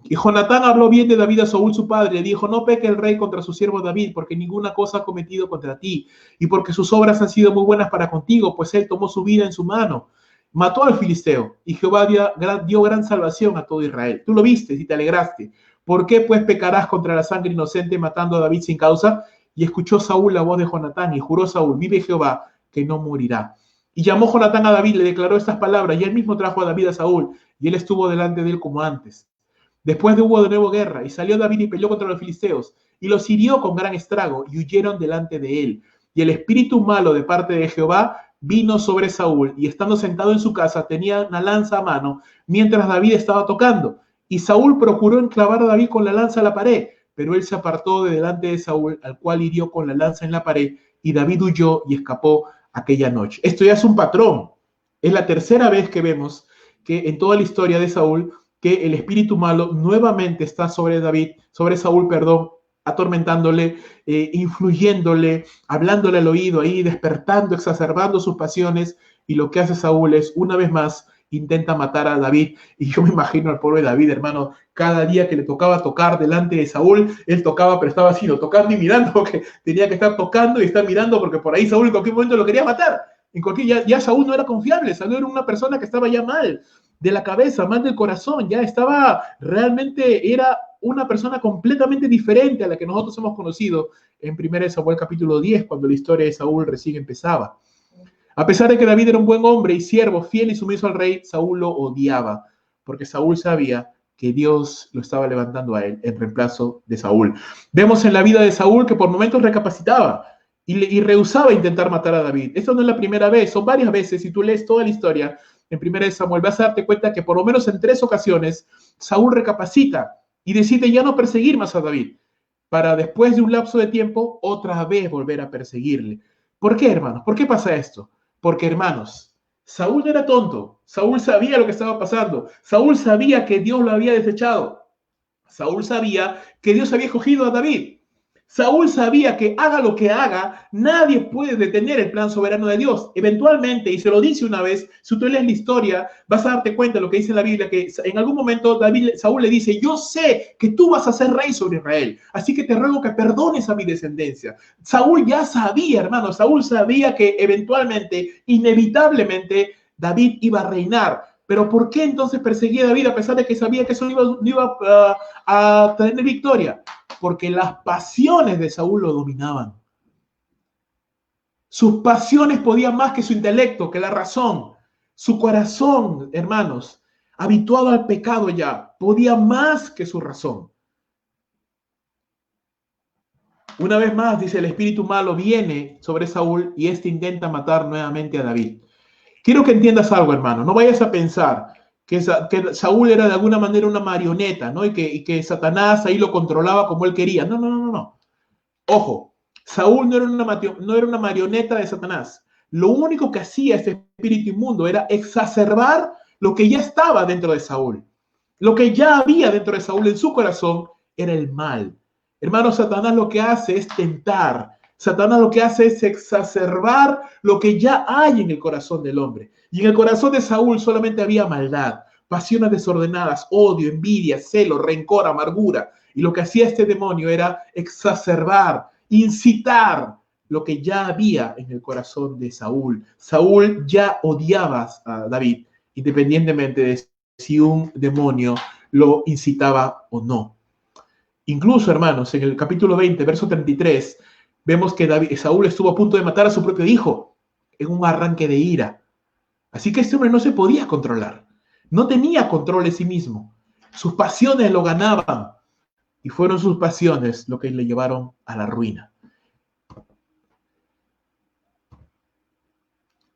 Y Jonatán habló bien de David a Saúl su padre, le dijo, no peque el rey contra su siervo David, porque ninguna cosa ha cometido contra ti, y porque sus obras han sido muy buenas para contigo, pues él tomó su vida en su mano, mató al filisteo, y Jehová dio gran salvación a todo Israel. Tú lo viste y te alegraste. ¿Por qué pues pecarás contra la sangre inocente matando a David sin causa? Y escuchó Saúl la voz de Jonatán, y juró Saúl, vive Jehová, que no morirá. Y llamó Jonatán a David, le declaró estas palabras, y él mismo trajo a David a Saúl, y él estuvo delante de él como antes. Después hubo de nuevo guerra, y salió David y peleó contra los filisteos, y los hirió con gran estrago, y huyeron delante de él. Y el espíritu malo de parte de Jehová vino sobre Saúl, y estando sentado en su casa tenía una lanza a mano, mientras David estaba tocando. Y Saúl procuró enclavar a David con la lanza a la pared, pero él se apartó de delante de Saúl, al cual hirió con la lanza en la pared, y David huyó y escapó aquella noche. Esto ya es un patrón. Es la tercera vez que vemos que en toda la historia de Saúl, que el espíritu malo nuevamente está sobre Saúl, atormentándole, influyéndole, hablándole al oído ahí, despertando, exacerbando sus pasiones, y lo que hace Saúl es, una vez más, intenta matar a David. Y yo me imagino al pobre David, hermano, cada día que le tocaba tocar delante de Saúl, él tocaba, pero estaba así, tocando y mirando, porque tenía que estar tocando y estar mirando, porque por ahí Saúl en cualquier momento lo quería matar. Ya Saúl no era confiable, Saúl era una persona que estaba ya mal de la cabeza, mal del corazón, ya estaba realmente, era una persona completamente diferente a la que nosotros hemos conocido en 1 Samuel capítulo 10, cuando la historia de Saúl recién empezaba. A pesar de que David era un buen hombre y siervo, fiel y sumiso al rey, Saúl lo odiaba, porque Saúl sabía que Dios lo estaba levantando a él en reemplazo de Saúl. Vemos en la vida de Saúl que por momentos recapacitaba y rehusaba intentar matar a David. Esto no es la primera vez, son varias veces. Si tú lees toda la historia en 1 Samuel, vas a darte cuenta que por lo menos en 3 ocasiones Saúl recapacita y decide ya no perseguir más a David, para después de un lapso de tiempo otra vez volver a perseguirle. ¿Por qué, hermanos? ¿Por qué pasa esto? Porque, hermanos, Saúl no era tonto. Saúl sabía lo que estaba pasando. Saúl sabía que Dios lo había desechado. Saúl sabía que Dios había escogido a David. Saúl sabía que haga lo que haga, nadie puede detener el plan soberano de Dios. Eventualmente, y se lo dice una vez, si tú lees la historia, vas a darte cuenta de lo que dice en la Biblia, que en algún momento Saúl le dice, yo sé que tú vas a ser rey sobre Israel, así que te ruego que perdones a mi descendencia. Saúl ya sabía, hermano, Saúl sabía que eventualmente, inevitablemente, David iba a reinar. Pero ¿por qué entonces perseguía a David a pesar de que sabía que eso no iba a tener victoria? Porque las pasiones de Saúl lo dominaban. Sus pasiones podían más que su intelecto, que la razón. Su corazón, hermanos, habituado al pecado ya, podía más que su razón. Una vez más, dice, el espíritu malo viene sobre Saúl y éste intenta matar nuevamente a David. Quiero que entiendas algo, hermano. No vayas a pensar que Saúl era de alguna manera una marioneta, ¿no? Y que Satanás ahí lo controlaba como él quería. No, no, no, no. Ojo, Saúl no era una marioneta de Satanás. Lo único que hacía este espíritu inmundo era exacerbar lo que ya estaba dentro de Saúl. Lo que ya había dentro de Saúl en su corazón era el mal. Hermano, Satanás lo que hace es tentar. Satanás lo que hace es exacerbar lo que ya hay en el corazón del hombre. Y en el corazón de Saúl solamente había maldad, pasiones desordenadas, odio, envidia, celo, rencor, amargura. Y lo que hacía este demonio era exacerbar, incitar lo que ya había en el corazón de Saúl. Saúl ya odiaba a David, independientemente de si un demonio lo incitaba o no. Incluso, hermanos, en el capítulo 20, verso 33, vemos que Saúl estuvo a punto de matar a su propio hijo en un arranque de ira. Así que este hombre no se podía controlar. No tenía control de sí mismo. Sus pasiones lo ganaban y fueron sus pasiones lo que le llevaron a la ruina.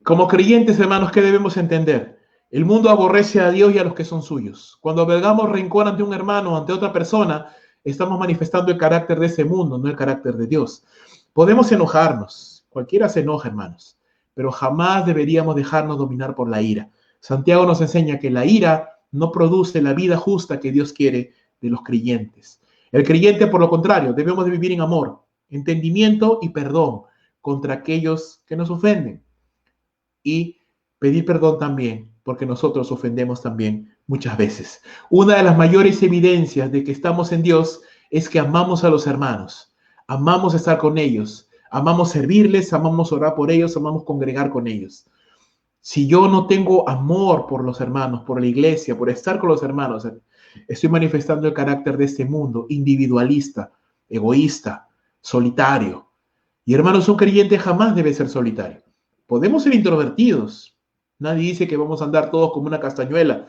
Como creyentes, hermanos, ¿qué debemos entender? El mundo aborrece a Dios y a los que son suyos. Cuando albergamos rencor ante un hermano o ante otra persona, estamos manifestando el carácter de ese mundo, no el carácter de Dios. Podemos enojarnos, cualquiera se enoja, hermanos, pero jamás deberíamos dejarnos dominar por la ira. Santiago nos enseña que la ira no produce la vida justa que Dios quiere de los creyentes. El creyente, por lo contrario, debemos de vivir en amor, entendimiento y perdón contra aquellos que nos ofenden. Y pedir perdón también, porque nosotros ofendemos también muchas veces. Una de las mayores evidencias de que estamos en Dios es que amamos a los hermanos, amamos estar con ellos, amamos servirles, amamos orar por ellos, amamos congregar con ellos. Si yo no tengo amor por los hermanos, por la iglesia, por estar con los hermanos, estoy manifestando el carácter de este mundo, individualista, egoísta, solitario. Y hermanos, un creyente jamás debe ser solitario. Podemos ser introvertidos. Nadie dice que vamos a andar todos como una castañuela,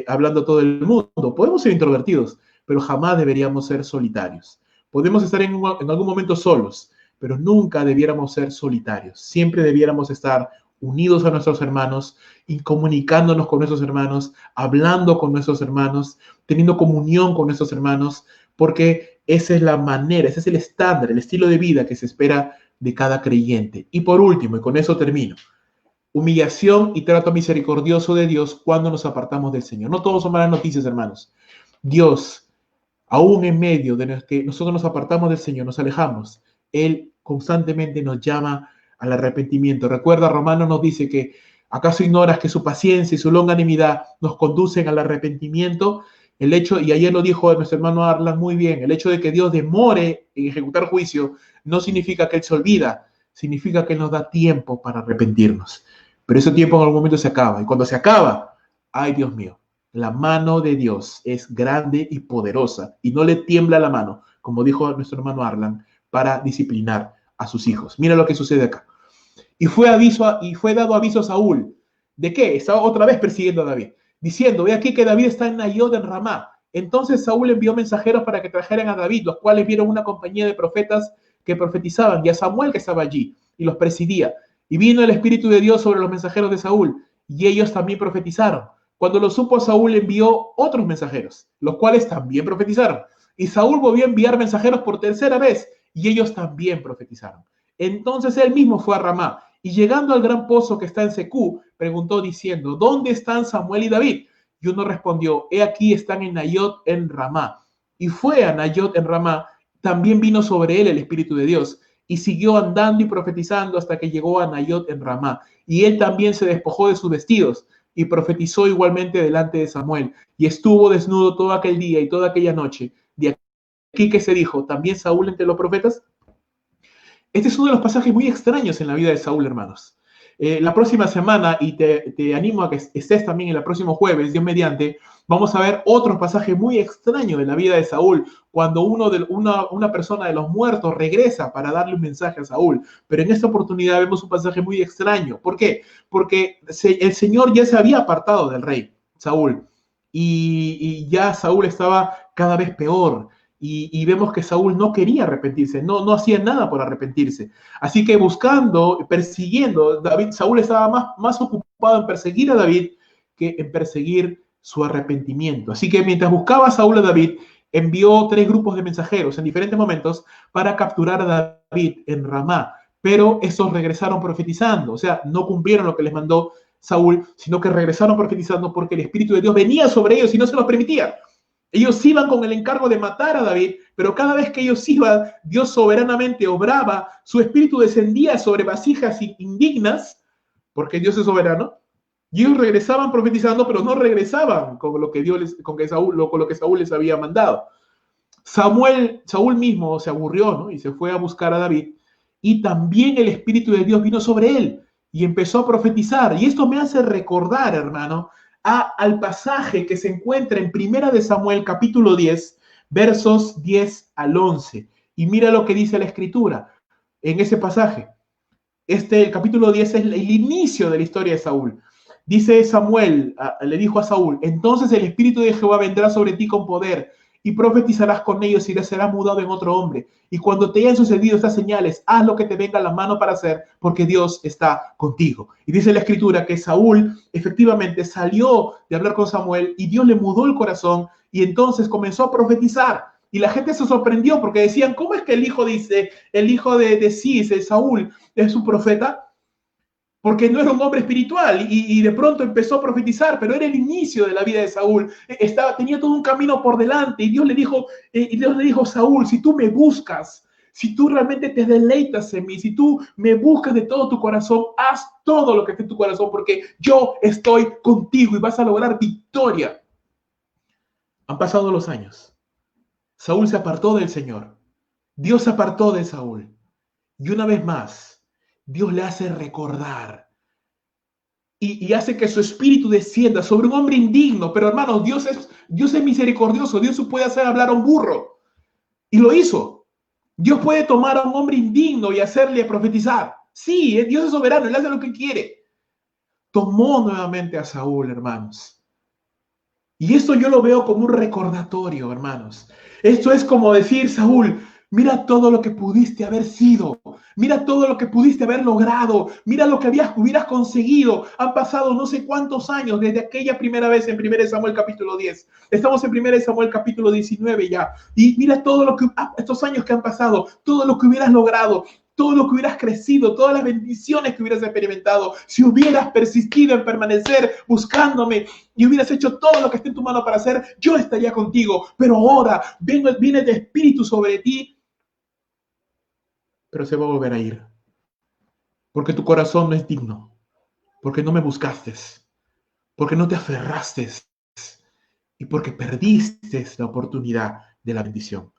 hablando a todo el mundo. Podemos ser introvertidos, pero jamás deberíamos ser solitarios. Podemos estar en algún momento solos, pero nunca debiéramos ser solitarios. Siempre debiéramos estar unidos a nuestros hermanos y comunicándonos con nuestros hermanos, hablando con nuestros hermanos, teniendo comunión con nuestros hermanos, porque esa es la manera, ese es el estándar, el estilo de vida que se espera de cada creyente. Y por último, y con eso termino, humillación y trato misericordioso de Dios cuando nos apartamos del Señor. No todos son malas noticias, hermanos. Dios, aún en medio de que nosotros nos apartamos del Señor, nos alejamos, Él constantemente nos llama al arrepentimiento. Recuerda, Romanos nos dice que ¿acaso ignoras que su paciencia y su longanimidad nos conducen al arrepentimiento? El hecho, y ayer lo dijo nuestro hermano Arlan muy bien, el hecho de que Dios demore en ejecutar juicio no significa que Él se olvida, significa que Él nos da tiempo para arrepentirnos. Pero ese tiempo en algún momento se acaba. Y cuando se acaba, ay Dios mío, La mano de Dios es grande y poderosa y no le tiembla la mano, como dijo nuestro hermano Arlan, para disciplinar a sus hijos. Mira lo que sucede acá. Y fue dado aviso a Saúl. ¿De qué? Estaba otra vez persiguiendo a David, diciendo, ve aquí que David está en Nayot en Ramá. Entonces Saúl envió mensajeros para que trajeran a David, los cuales vieron una compañía de profetas que profetizaban, y a Samuel que estaba allí, y los presidía. Y vino el Espíritu de Dios sobre los mensajeros de Saúl, y ellos también profetizaron. Cuando lo supo Saúl, envió otros mensajeros, los cuales también profetizaron. Y Saúl volvió a enviar mensajeros por tercera vez, y ellos también profetizaron. Entonces él mismo fue a Ramá, y llegando al gran pozo que está en Secú, preguntó diciendo, ¿dónde están Samuel y David? Y uno respondió, he aquí están en Nayot en Ramá. Y fue a Nayot en Ramá, también vino sobre él el Espíritu de Dios, y siguió andando y profetizando hasta que llegó a Nayot en Ramá. Y él también se despojó de sus vestidos, y profetizó igualmente delante de Samuel, y estuvo desnudo todo aquel día y toda aquella noche. De aquí que se dijo, ¿también Saúl entre los profetas? Este es uno de los pasajes muy extraños en la vida de Saúl, hermanos. La próxima semana, y te animo a que estés también el próximo jueves, Dios mediante, vamos a ver otro pasaje muy extraño de la vida de Saúl, cuando una persona de los muertos regresa para darle un mensaje a Saúl. Pero en esta oportunidad vemos un pasaje muy extraño. ¿Por qué? Porque el Señor ya se había apartado del rey, Saúl, y ya Saúl estaba cada vez peor. Y vemos que Saúl no quería arrepentirse, no hacía nada por arrepentirse. Así que buscando, persiguiendo, Saúl estaba más ocupado en perseguir a David que en perseguir su arrepentimiento. Así que mientras buscaba Saúl a David, envió 3 grupos de mensajeros en diferentes momentos para capturar a David en Ramá. Pero esos regresaron profetizando, o sea, no cumplieron lo que les mandó Saúl, sino que regresaron profetizando porque el Espíritu de Dios venía sobre ellos y no se los permitía. Ellos iban con el encargo de matar a David, pero cada vez que ellos iban, Dios soberanamente obraba, su espíritu descendía sobre vasijas indignas, porque Dios es soberano, y ellos regresaban profetizando, pero no regresaban con lo que con lo que Saúl les había mandado. Saúl mismo se aburrió, ¿no? Y se fue a buscar a David, y también el Espíritu de Dios vino sobre él y empezó a profetizar. Y esto me hace recordar, hermano, al pasaje que se encuentra en Primera de Samuel, capítulo 10, versos 10 al 11. Y mira lo que dice la Escritura en ese pasaje. El capítulo 10 es el inicio de la historia de Saúl. Dice Samuel, le dijo a Saúl, entonces el Espíritu de Jehová vendrá sobre ti con poder y profetizarás con ellos y serás mudado en otro hombre. Y cuando te hayan sucedido estas señales, haz lo que te venga a la mano para hacer, porque Dios está contigo. Y dice la Escritura que Saúl efectivamente salió de hablar con Samuel y Dios le mudó el corazón y entonces comenzó a profetizar. Y la gente se sorprendió porque decían, ¿cómo es que el hijo de Cis, de Saúl, es un profeta? Porque no era un hombre espiritual y de pronto empezó a profetizar, pero era el inicio de la vida de Saúl. Tenía todo un camino por delante y Dios le dijo, Saúl, si tú me buscas, si tú realmente te deleitas en mí, si tú me buscas de todo tu corazón, haz todo lo que esté en tu corazón porque yo estoy contigo y vas a lograr victoria. Han pasado los años. Saúl se apartó del Señor. Dios se apartó de Saúl. Y una vez más, Dios le hace recordar y hace que su espíritu descienda sobre un hombre indigno. Pero hermanos, Dios es misericordioso. Dios puede hacer hablar a un burro. Y lo hizo. Dios puede tomar a un hombre indigno y hacerle profetizar. Sí, Dios es soberano, Él hace lo que quiere. Tomó nuevamente a Saúl, hermanos. Y esto yo lo veo como un recordatorio, hermanos. Esto es como decir, Saúl, mira todo lo que pudiste haber sido. Mira todo lo que pudiste haber logrado. Mira lo que hubieras conseguido. Han pasado no sé cuántos años desde aquella primera vez en 1 Samuel capítulo 10. Estamos en 1 Samuel capítulo 19 ya. Y mira estos años que han pasado, todo lo que hubieras logrado, todo lo que hubieras crecido, todas las bendiciones que hubieras experimentado, si hubieras persistido en permanecer buscándome y hubieras hecho todo lo que esté en tu mano para hacer, yo estaría contigo. Pero ahora viene el Espíritu sobre ti, pero se va a volver a ir. Porque tu corazón no es digno, porque no me buscaste, porque no te aferraste y porque perdiste la oportunidad de la bendición.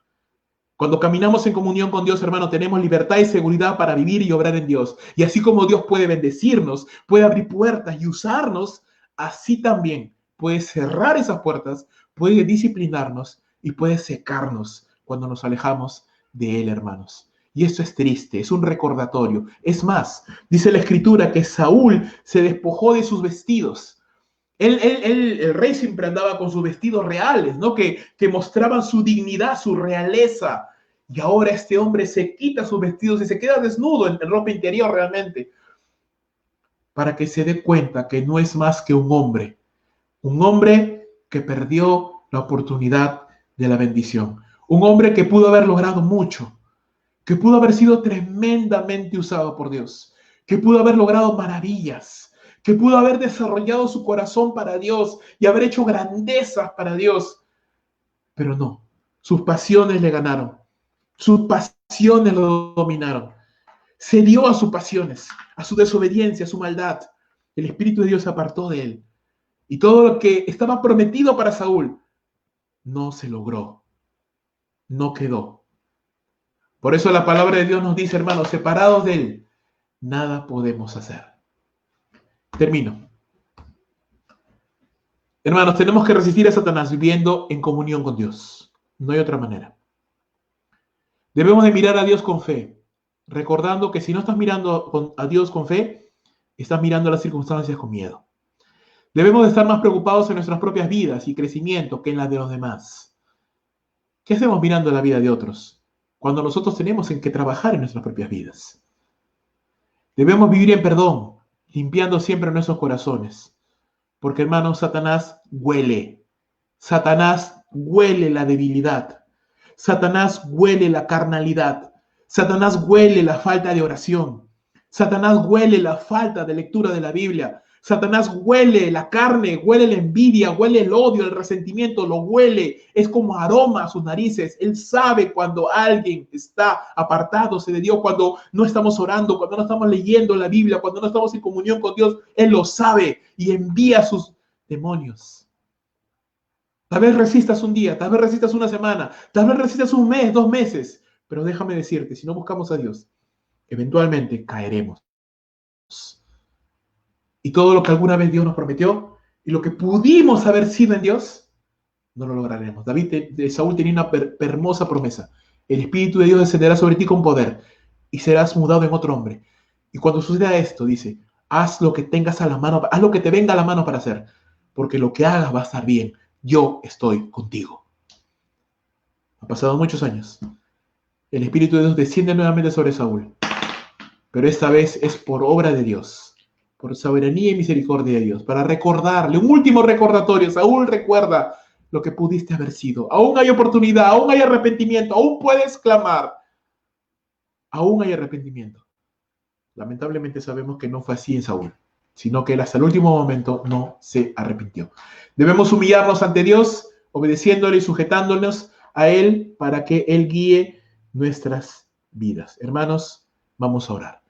Cuando caminamos en comunión con Dios, hermano, tenemos libertad y seguridad para vivir y obrar en Dios. Y así como Dios puede bendecirnos, puede abrir puertas y usarnos, así también puede cerrar esas puertas, puede disciplinarnos y puede secarnos cuando nos alejamos de Él, hermanos. Y esto es triste, es un recordatorio. Es más, dice la Escritura que Saúl se despojó de sus vestidos. El rey siempre andaba con sus vestidos reales, ¿no? Que mostraban su dignidad, su realeza. Y ahora este hombre se quita sus vestidos y se queda desnudo en ropa interior realmente, para que se dé cuenta que no es más que un hombre que perdió la oportunidad de la bendición, un hombre que pudo haber logrado mucho, que pudo haber sido tremendamente usado por Dios, que pudo haber logrado maravillas, que pudo haber desarrollado su corazón para Dios y haber hecho grandezas para Dios. Pero no, sus pasiones le ganaron, sus pasiones lo dominaron. Se dio a sus pasiones, a su desobediencia, a su maldad. El Espíritu de Dios se apartó de él. Y todo lo que estaba prometido para Saúl no se logró, no quedó. Por eso la palabra de Dios nos dice, hermanos, separados de él, nada podemos hacer. Termino. Hermanos, tenemos que resistir a Satanás viviendo en comunión con Dios. No hay otra manera. Debemos de mirar a Dios con fe, recordando que si no estás mirando a Dios con fe, estás mirando las circunstancias con miedo. Debemos de estar más preocupados en nuestras propias vidas y crecimiento que en las de los demás. ¿Qué hacemos mirando la vida de otros cuando nosotros tenemos en que trabajar en nuestras propias vidas? Debemos vivir en perdón, limpiando siempre nuestros corazones. Porque, hermanos, Satanás huele la debilidad. Satanás huele la carnalidad. Satanás huele la falta de oración. Satanás huele la falta de lectura de la Biblia. Satanás huele la carne, huele la envidia, huele el odio, el resentimiento, lo huele. Es como aroma a sus narices. Él sabe cuando alguien está apartándose de Dios, cuando no estamos orando, cuando no estamos leyendo la Biblia, cuando no estamos en comunión con Dios. Él lo sabe y envía sus demonios. Tal vez resistas un día, tal vez resistas una semana, tal vez resistas un mes, 2 meses. Pero déjame decirte, si no buscamos a Dios, eventualmente caeremos. Y todo lo que alguna vez Dios nos prometió y lo que pudimos haber sido en Dios, no lo lograremos. Saúl tenía una hermosa promesa. El Espíritu de Dios descenderá sobre ti con poder y serás mudado en otro hombre. Y cuando suceda esto, dice, haz lo que tengas a la mano, haz lo que te venga a la mano para hacer, porque lo que hagas va a estar bien. Yo estoy contigo. Han pasado muchos años. El Espíritu de Dios desciende nuevamente sobre Saúl, pero esta vez es por obra de Dios, por soberanía y misericordia de Dios, para recordarle, un último recordatorio. Saúl, recuerda lo que pudiste haber sido. Aún hay oportunidad, aún hay arrepentimiento, aún puedes clamar. Aún hay arrepentimiento. Lamentablemente sabemos que no fue así en Saúl, sino que él hasta el último momento no se arrepintió. Debemos humillarnos ante Dios, obedeciéndole y sujetándonos a Él para que Él guíe nuestras vidas. Hermanos, vamos a orar.